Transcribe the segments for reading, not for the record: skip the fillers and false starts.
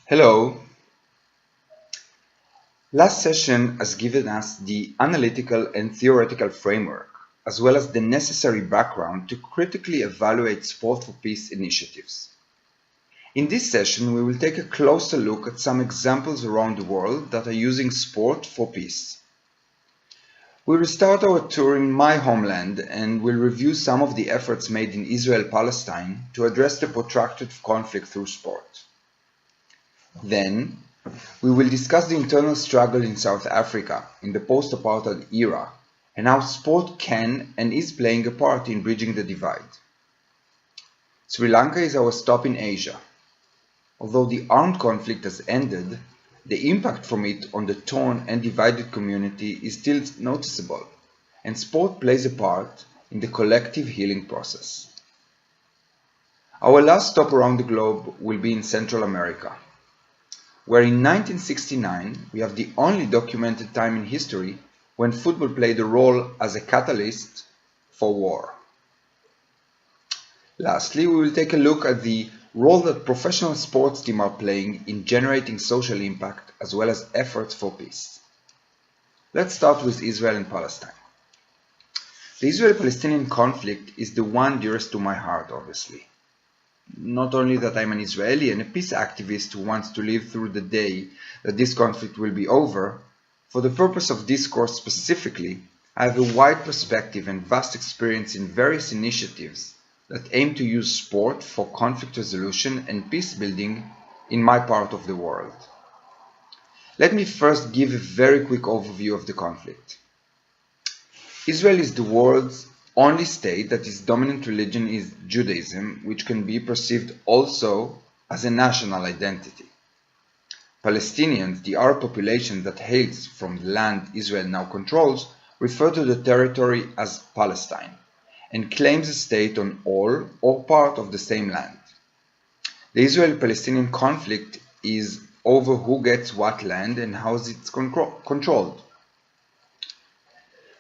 Hello. Last session has given us the analytical and theoretical framework, as well as the necessary background to critically evaluate sport for peace initiatives. In this session, we will take a closer look at some examples around the world that are using sport for peace. We will start our tour in my homeland and will review some of the efforts made in Israel-Palestine to address the protracted conflict through sport. Then, we will discuss the internal struggle in South Africa in the post-apartheid era and how sport can and is playing a part in bridging the divide. Sri Lanka is our stop in Asia. Although the armed conflict has ended, the impact from it on the torn and divided community is still noticeable, and sport plays a part in the collective healing process. Our last stop around the globe will be in Central America, where in 1969 we have the only documented time in history when football played a role as a catalyst for war. Lastly, we will take a look at the role that professional sports teams are playing in generating social impact as well as efforts for peace. Let's start with Israel and Palestine. The Israeli-Palestinian conflict is the one dearest to my heart, obviously. Not only that I'm an Israeli and a peace activist who wants to live through the day that this conflict will be over, for the purpose of this course specifically, I have a wide perspective and vast experience in various initiatives that aim to use sport for conflict resolution and peace building in my part of the world. Let me first give a very quick overview of the conflict. Israel is the world's only state that its dominant religion is Judaism, which can be perceived also as a national identity. Palestinians, the Arab population that hails from the land Israel now controls, refer to the territory as Palestine and claims a state on all or part of the same land. The Israeli-Palestinian conflict is over who gets what land and how it's controlled.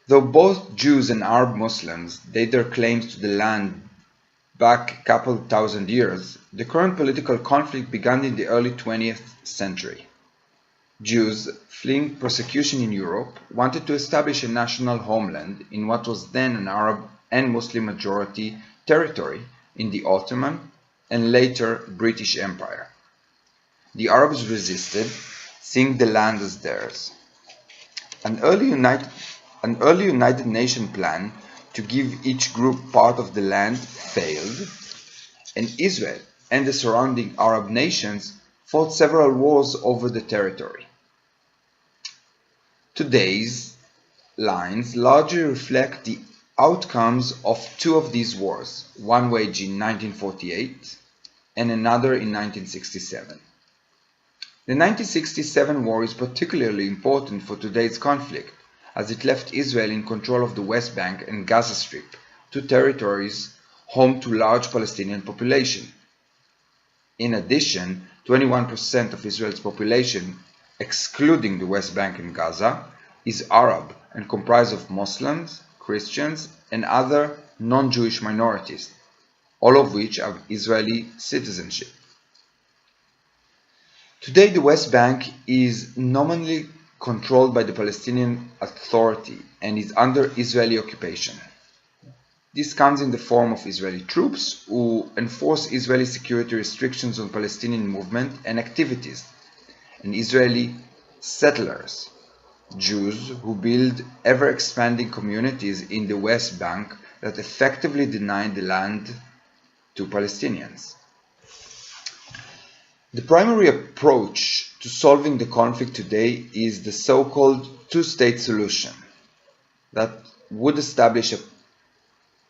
Though both Jews and Arab Muslims date their claims to the land back a couple thousand years, the current political conflict began in the early 20th century. Jews, fleeing persecution in Europe, wanted to establish a national homeland in what was then an Arab and Muslim majority territory in the Ottoman and later British Empire. The Arabs resisted, seeing the land as theirs. An early United Nations plan to give each group part of the land failed, and Israel and the surrounding Arab nations fought several wars over the territory. Today's lines largely reflect the outcomes of two of these wars, one waged in 1948 and another in 1967. The 1967 war is particularly important for today's conflict, as it left Israel in control of the West Bank and Gaza Strip, two territories home to large Palestinian population. In addition, 21% of Israel's population, excluding the West Bank and Gaza, is Arab and comprised of Muslims, Christians, and other non-Jewish minorities, all of which have Israeli citizenship. Today, the West Bank is nominally controlled by the Palestinian Authority and is under Israeli occupation. This comes in the form of Israeli troops who enforce Israeli security restrictions on Palestinian movement and activities, and Israeli settlers, Jews who build ever-expanding communities in the West Bank that effectively deny the land to Palestinians. The primary approach to solving the conflict today is the so-called two-state solution that would establish a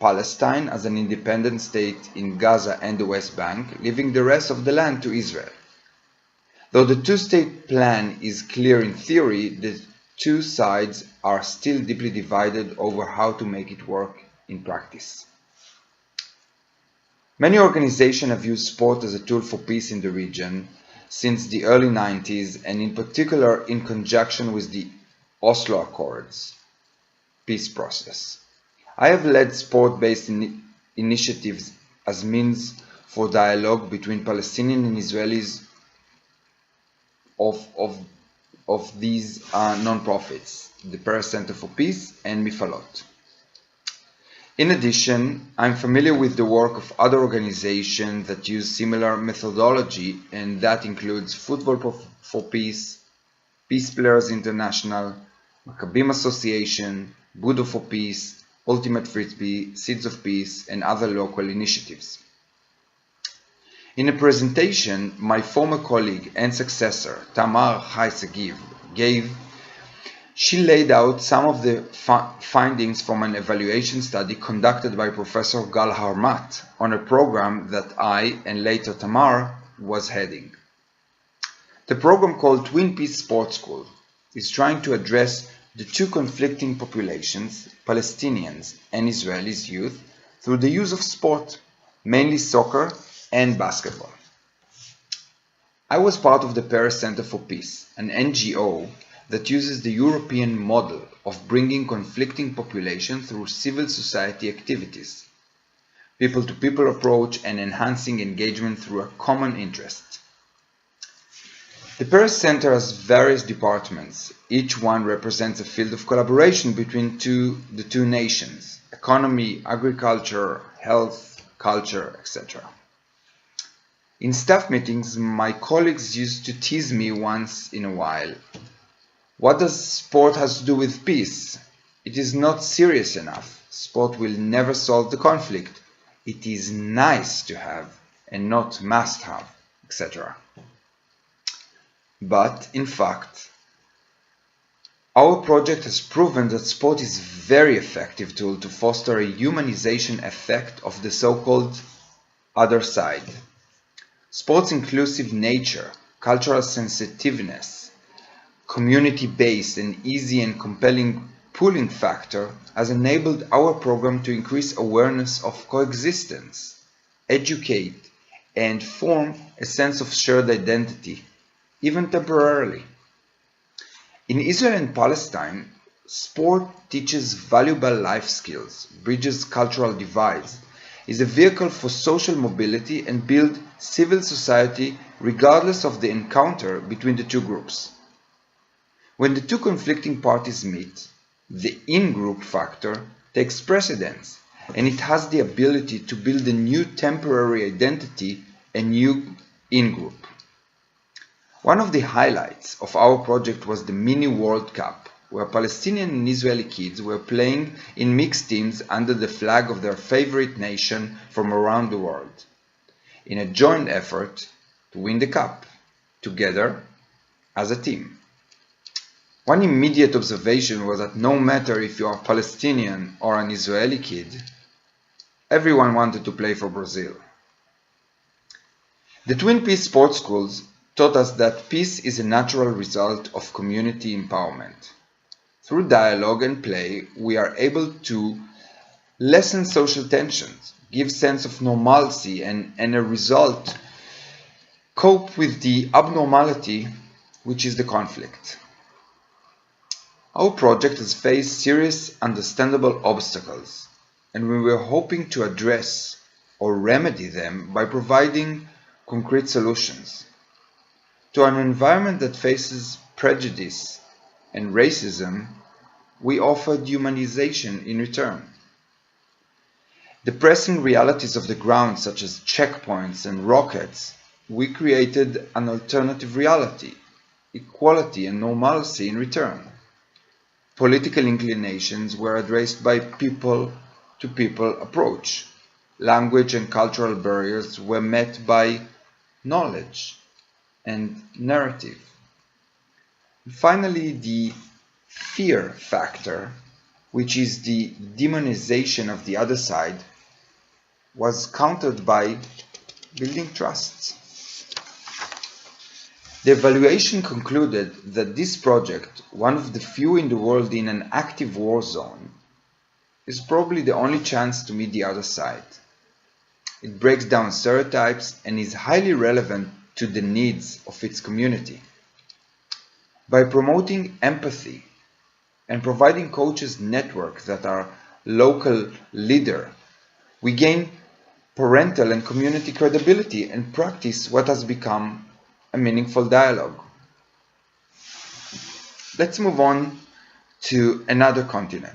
Palestine as an independent state in Gaza and the West Bank, leaving the rest of the land to Israel. Though the two-state plan is clear in theory, the two sides are still deeply divided over how to make it work in practice. Many organizations have used sport as a tool for peace in the region since the early 90s, and in particular in conjunction with the Oslo Accords peace process. I have led sport-based initiatives as means for dialogue between Palestinian and Israelis of these non-profits, the Paris Center for Peace and Mifalot. In addition, I'm familiar with the work of other organizations that use similar methodology, and that includes Football for Peace, Peace Players International, Maccabim Association, Budo for Peace, Ultimate Frisbee, Seeds of Peace, and other local initiatives. In a presentation my former colleague and successor, Tamar Chai-Segiv, gave, she laid out some of the findings from an evaluation study conducted by Professor Gal Harmat on a program that I, and later Tamar, was heading. The program, called Twin Peace Sports School, is trying to address the two conflicting populations, Palestinians and Israelis youth, through the use of sport, mainly soccer and basketball. I was part of the Paris Center for Peace, an NGO that uses the European model of bringing conflicting populations through civil society activities, people-to-people approach, and enhancing engagement through a common interest. The Paris Center has various departments. Each one represents a field of collaboration between the two nations: economy, agriculture, health, culture, etc. In staff meetings, my colleagues used to tease me once in a while. What does sport have to do with peace? It is not serious enough. Sport will never solve the conflict. It is nice to have and not must have, etc. But, in fact, our project has proven that sport is a very effective tool to foster a humanization effect of the so-called other side. Sport's inclusive nature, cultural sensitiveness, community-based and easy and compelling pooling factor has enabled our program to increase awareness of coexistence, educate, and form a sense of shared identity, even temporarily. In Israel and Palestine, sport teaches valuable life skills, bridges cultural divides, is a vehicle for social mobility, and builds civil society regardless of the encounter between the two groups. When the two conflicting parties meet, the in-group factor takes precedence, and it has the ability to build a new temporary identity, a new in-group. One of the highlights of our project was the Mini World Cup, where Palestinian and Israeli kids were playing in mixed teams under the flag of their favorite nation from around the world, in a joint effort to win the cup, together as a team. One immediate observation was that no matter if you are Palestinian or an Israeli kid, everyone wanted to play for Brazil. The Twin Peace Sports Schools taught us that peace is a natural result of community empowerment. Through dialogue and play, we are able to lessen social tensions, give sense of normalcy, and as a result, cope with the abnormality, which is the conflict. Our project has faced serious, understandable obstacles, and we were hoping to address or remedy them by providing concrete solutions. To an environment that faces prejudice and racism, we offered humanization in return. The pressing realities of the ground, such as checkpoints and rockets, we created an alternative reality, equality and normalcy in return. Political inclinations were addressed by people-to-people approach. Language and cultural barriers were met by knowledge and narrative. Finally, the fear factor, which is the demonization of the other side, was countered by building trust. The evaluation concluded that this project, one of the few in the world in an active war zone, is probably the only chance to meet the other side. It breaks down stereotypes and is highly relevant to the needs of its community. By promoting empathy and providing coaches networks that are local leader, we gain parental and community credibility and practice what has become a meaningful dialogue. Let's move on to another continent.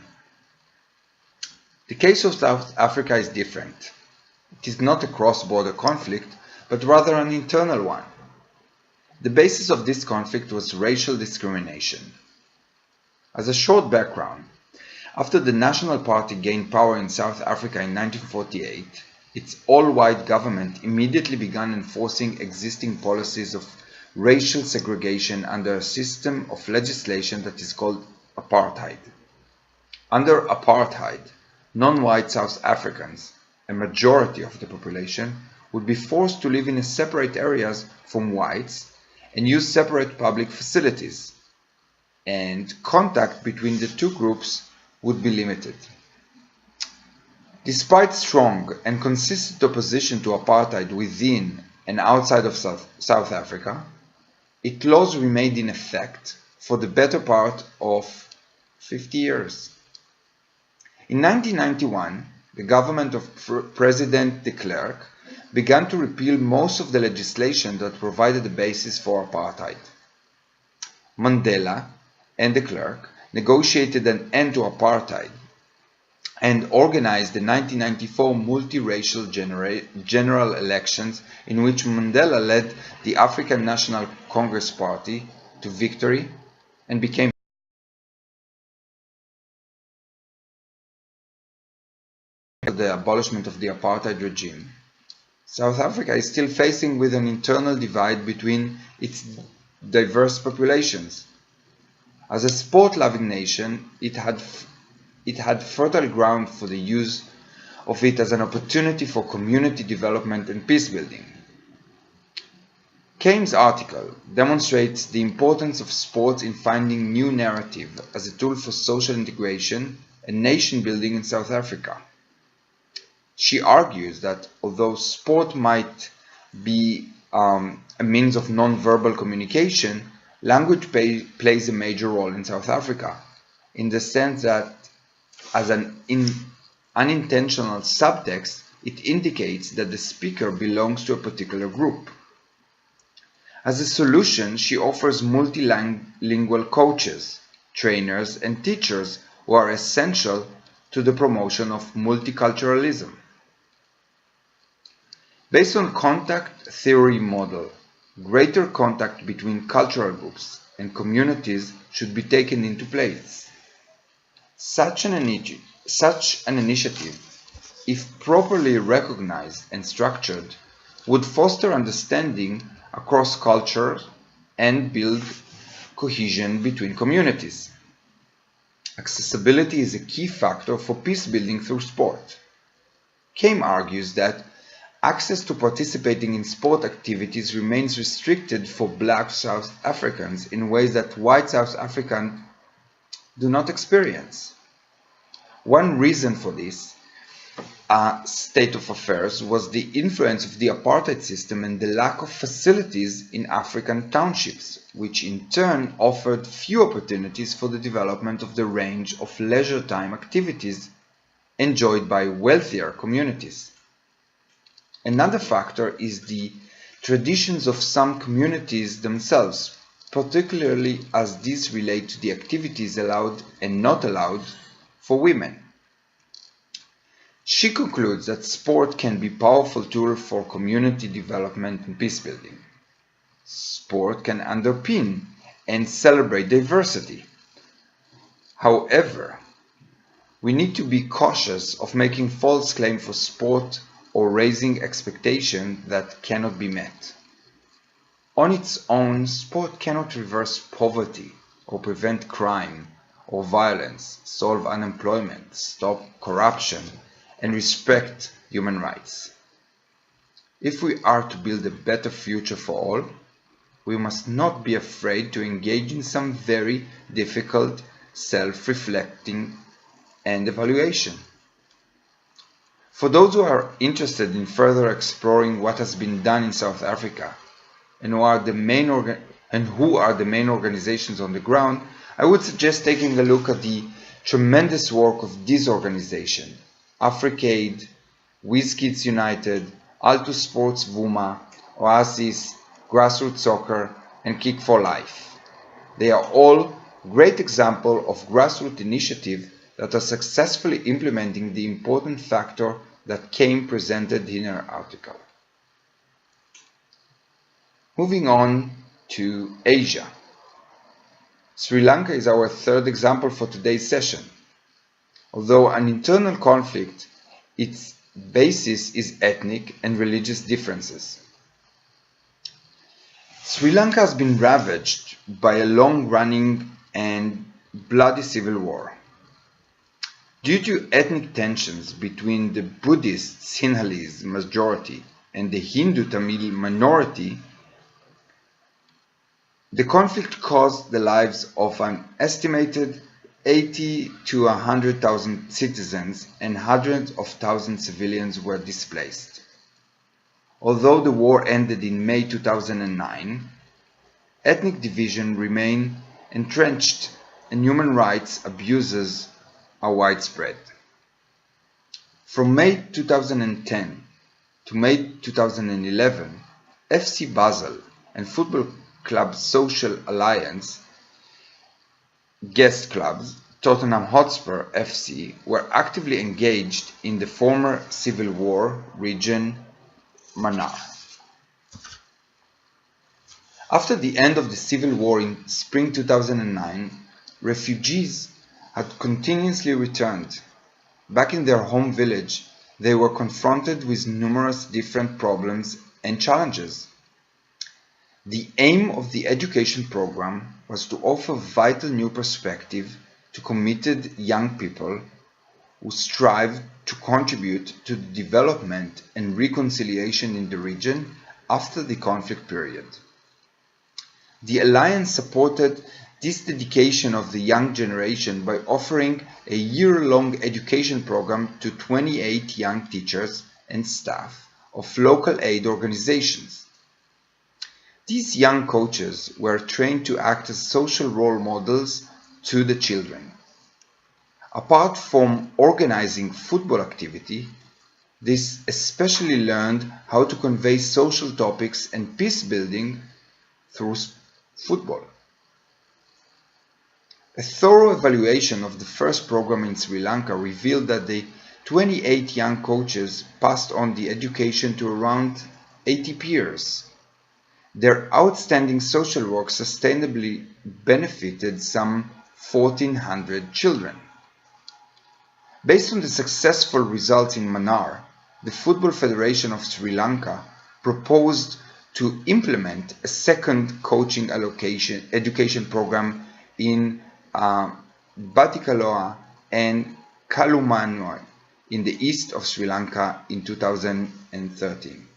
The case of South Africa is different. It is not a cross-border conflict, but rather an internal one. The basis of this conflict was racial discrimination. As a short background, after the National Party gained power in South Africa in 1948, its all-white government immediately began enforcing existing policies of racial segregation under a system of legislation that is called apartheid. Under apartheid, non-white South Africans, a majority of the population, would be forced to live in separate areas from whites and use separate public facilities, and contact between the two groups would be limited. Despite strong and consistent opposition to apartheid within and outside of South Africa, its laws remained in effect for the better part of 50 years. In 1991, the government of President de Klerk began to repeal most of the legislation that provided the basis for apartheid. Mandela and de Klerk negotiated an end to apartheid and organized the 1994 multiracial general elections, in which Mandela led the African National Congress Party to victory and became the abolishment of the apartheid regime. South Africa is still facing with an internal divide between its diverse populations. As a sport-loving nation, it had fertile ground for the use of it as an opportunity for community development and peace building. Kane's article demonstrates the importance of sports in finding new narrative as a tool for social integration and nation building in South Africa. She argues that although sport might be a means of non-verbal communication, language plays a major role in South Africa, in the sense that as an unintentional subtext, it indicates that the speaker belongs to a particular group. As a solution, she offers multilingual coaches, trainers, and teachers who are essential to the promotion of multiculturalism. Based on contact theory model, greater contact between cultural groups and communities should be taken into place. Such an initiative, if properly recognized and structured, would foster understanding across cultures and build cohesion between communities. Accessibility is a key factor for peace building through sport. Kane argues that access to participating in sport activities remains restricted for Black South Africans in ways that white South Africans do not experience. One reason for this state of affairs was the influence of the apartheid system and the lack of facilities in African townships, which in turn offered few opportunities for the development of the range of leisure time activities enjoyed by wealthier communities. Another factor is the traditions of some communities themselves, particularly as these relate to the activities allowed and not allowed for women. She concludes that sport can be a powerful tool for community development and peace building. Sport can underpin and celebrate diversity. However, we need to be cautious of making false claims for sport or raising expectations that cannot be met. On its own, sport cannot reverse poverty or prevent crime or violence, solve unemployment, stop corruption, and respect human rights. If we are to build a better future for all, we must not be afraid to engage in some very difficult self-reflecting and evaluation. For those who are interested in further exploring what has been done in South Africa and who are the main organizations on the ground, I would suggest taking a look at the tremendous work of this organization: Africaid, WizKids United, Altus Sports Vuma, Oasis, Grassroots Soccer, and Kick for Life. They are all great example of grassroots initiative that are successfully implementing the important factor that came presented in our article. Moving on to Asia. Sri Lanka is our third example for today's session. Although an internal conflict, its basis is ethnic and religious differences. Sri Lanka has been ravaged by a long-running and bloody civil war. Due to ethnic tensions between the Buddhist Sinhalese majority and the Hindu Tamil minority, the conflict caused the lives of an estimated 80 to 100,000 citizens, and hundreds of thousands of civilians were displaced. Although the war ended in May 2009, ethnic division remained entrenched and human rights abuses are widespread. From May 2010 to May 2011, FC Basel and Football Club Social Alliance guest clubs, Tottenham Hotspur FC, were actively engaged in the former civil war region Mannar. After the end of the civil war in spring 2009, refugees had continuously returned. Back in their home village, they were confronted with numerous different problems and challenges. The aim of the education program was to offer vital new perspective to committed young people who strive to contribute to the development and reconciliation in the region after the conflict period. The Alliance supported this dedication of the young generation by offering a year-long education program to 28 young teachers and staff of local aid organizations. These young coaches were trained to act as social role models to the children. Apart from organizing football activity, they especially learned how to convey social topics and peace building through football. A thorough evaluation of the first program in Sri Lanka revealed that the 28 young coaches passed on the education to around 80 peers. Their outstanding social work sustainably benefited some 1,400 children. Based on the successful results in Mannar, the Football Federation of Sri Lanka proposed to implement a second coaching education program in Batticaloa and Kalumanui in the east of Sri Lanka in 2013.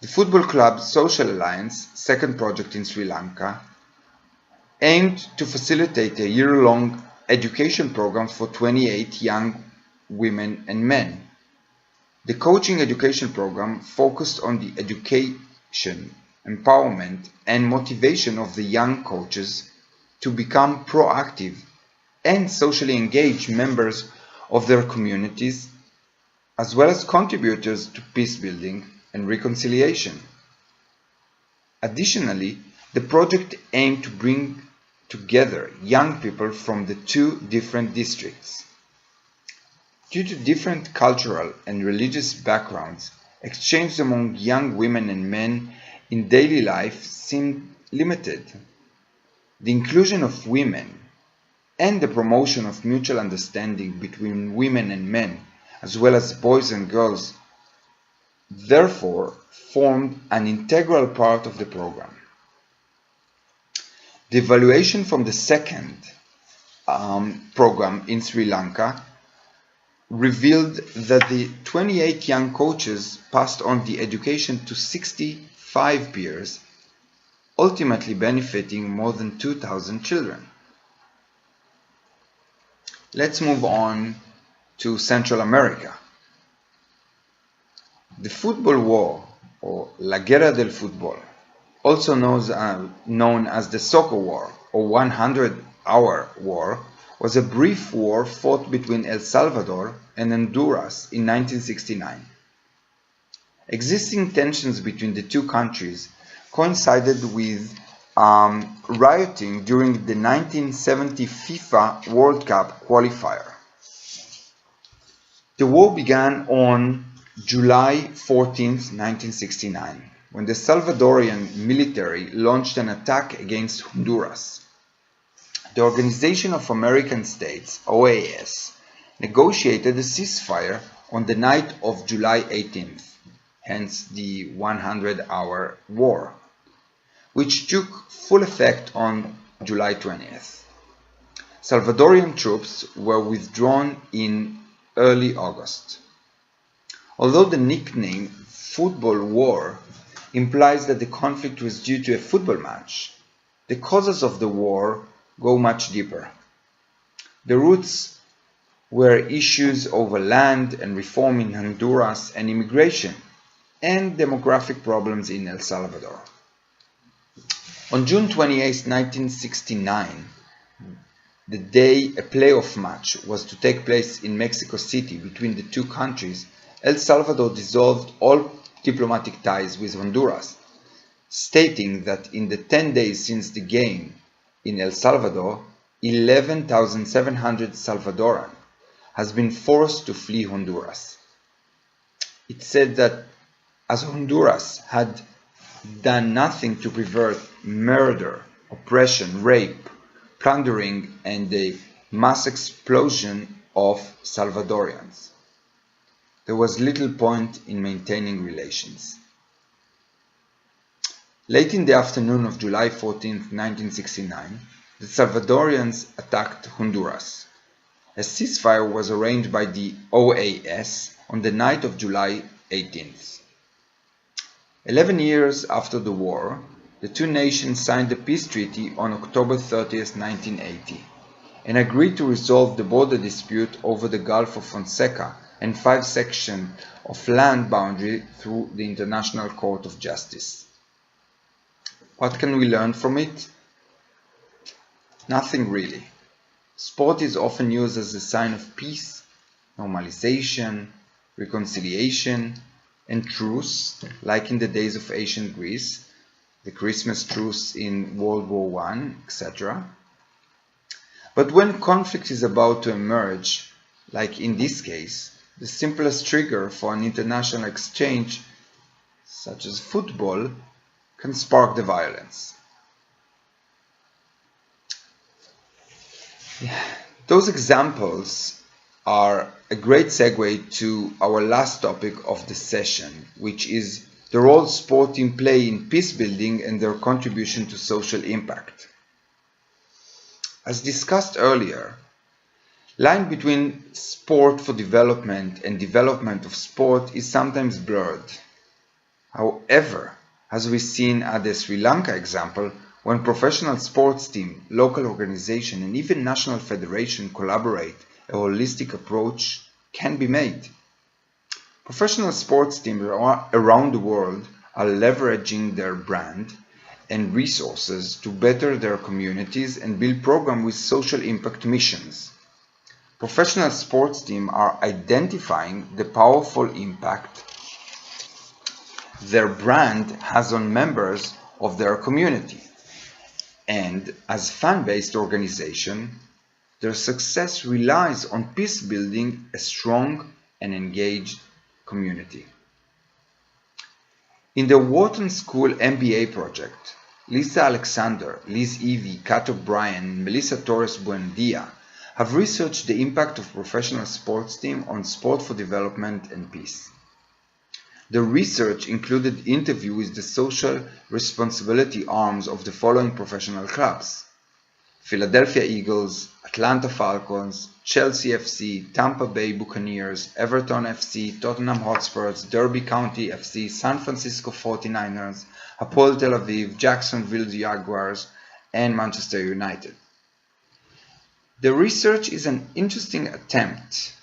The Football Club Social Alliance, second project in Sri Lanka, aimed to facilitate a year-long education program for 28 young women and men. The coaching education program focused on the education, empowerment, and motivation of the young coaches to become proactive and socially engaged members of their communities, as well as contributors to peace building and reconciliation. Additionally, the project aimed to bring together young people from the two different districts. Due to different cultural and religious backgrounds, exchanges among young women and men in daily life seemed limited. The inclusion of women and the promotion of mutual understanding between women and men, as well as boys and girls, therefore formed an integral part of the program. The evaluation from the second program in Sri Lanka revealed that the 28 young coaches passed on the education to 65 peers, ultimately benefiting more than 2,000 children. Let's move on to Central America. The Football War, or La Guerra del Fútbol, also known as the Soccer War or 100-Hour War, was a brief war fought between El Salvador and Honduras in 1969. Existing tensions between the two countries coincided with rioting during the 1970 FIFA World Cup qualifier. The war began on July 14, 1969, when the Salvadorian military launched an attack against Honduras. The Organization of American States, OAS, negotiated a ceasefire on the night of July 18th, hence the 100-hour war, which took full effect on July 20th. Salvadorian troops were withdrawn in early August. Although the nickname "football war" implies that the conflict was due to a football match, the causes of the war go much deeper. The roots were issues over land and reform in Honduras and immigration, and demographic problems in El Salvador. On June 28, 1969, the day a playoff match was to take place in Mexico City between the two countries, El Salvador dissolved all diplomatic ties with Honduras, stating that in the 10 days since the game in El Salvador, 11,700 Salvadoran has been forced to flee Honduras. It said that as Honduras had done nothing to prevent murder, oppression, rape, plundering, and the mass explosion of Salvadorians, there was little point in maintaining relations. Late in the afternoon of July 14, 1969, the Salvadorians attacked Honduras. A ceasefire was arranged by the OAS on the night of July 18th. 11 years after the war, the two nations signed the peace treaty on October 30, 1980, and agreed to resolve the border dispute over the Gulf of Fonseca and 5 sections of land boundary through the International Court of Justice. What can we learn from it? Nothing really. Sport is often used as a sign of peace, normalization, reconciliation, and truce, like in the days of ancient Greece, the Christmas truce in World War I, etc. But when conflict is about to emerge, like in this case, the simplest trigger for an international exchange, such as football, can spark the violence. Those examples are a great segue to our last topic of the session, which is the role sport teams play in peace building and their contribution to social impact. As discussed earlier, line between sport for development and development of sport is sometimes blurred. However, as we've seen at the Sri Lanka example, when professional sports team, local organization, and even national federation collaborate, a holistic approach can be made. Professional sports teams around the world are leveraging their brand and resources to better their communities and build programs with social impact missions. Professional sports teams are identifying the powerful impact their brand has on members of their community. And as fan-based organization, their success relies on peace building a strong and engaged community. In the Wharton School MBA project, Lisa Alexander, Liz Evie, Kat O'Brien, and Melissa Torres Buendia have researched the impact of professional sports teams on sport for development and peace. The research included interviews with the social responsibility arms of the following professional clubs: Philadelphia Eagles, Atlanta Falcons, Chelsea FC, Tampa Bay Buccaneers, Everton FC, Tottenham Hotspurs, Derby County FC, San Francisco 49ers, Hapoel Tel Aviv, Jacksonville Jaguars, and Manchester United. The research is an interesting attempt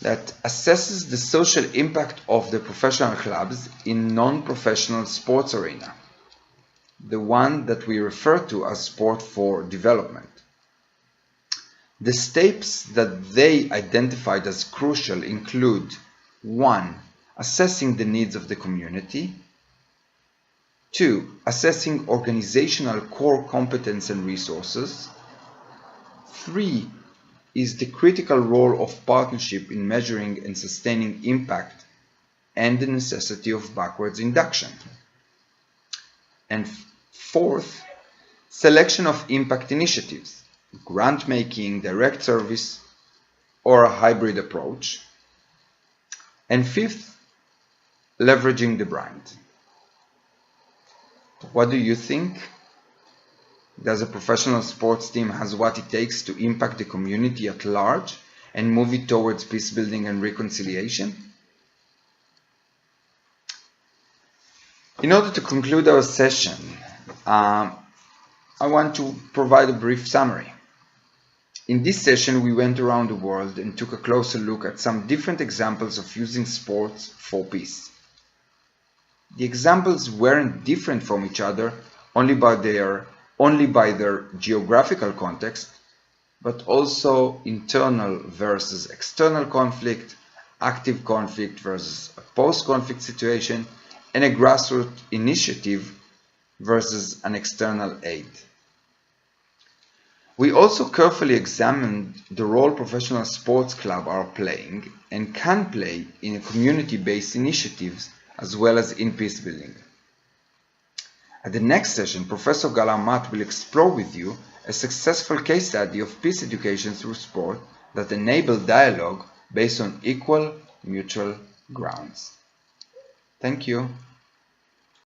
that assesses the social impact of the professional clubs in non-professional sports arena, the one that we refer to as sport for development. The steps that they identified as crucial include: 1. Assessing the needs of the community. 2. Assessing organizational core competence and resources. 3. Is the critical role of partnership in measuring and sustaining impact and the necessity of backwards induction. And 4th, selection of impact initiatives, grant making, direct service, or a hybrid approach. And 5th, leveraging the brand. What do you think? Does a professional sports team has what it takes to impact the community at large and move it towards peace building and reconciliation? In order to conclude our session, I want to provide a brief summary. In this session, we went around the world and took a closer look at some different examples of using sports for peace. The examples weren't different from each other only by their geographical context, but also internal versus external conflict, active conflict versus a post-conflict situation, and a grassroots initiative versus an external aid. We also carefully examined the role professional sports clubs are playing and can play in community-based initiatives as well as in peace building. At the next session, Professor Galamat will explore with you a successful case study of peace education through sport that enabled dialogue based on equal mutual grounds. Thank you.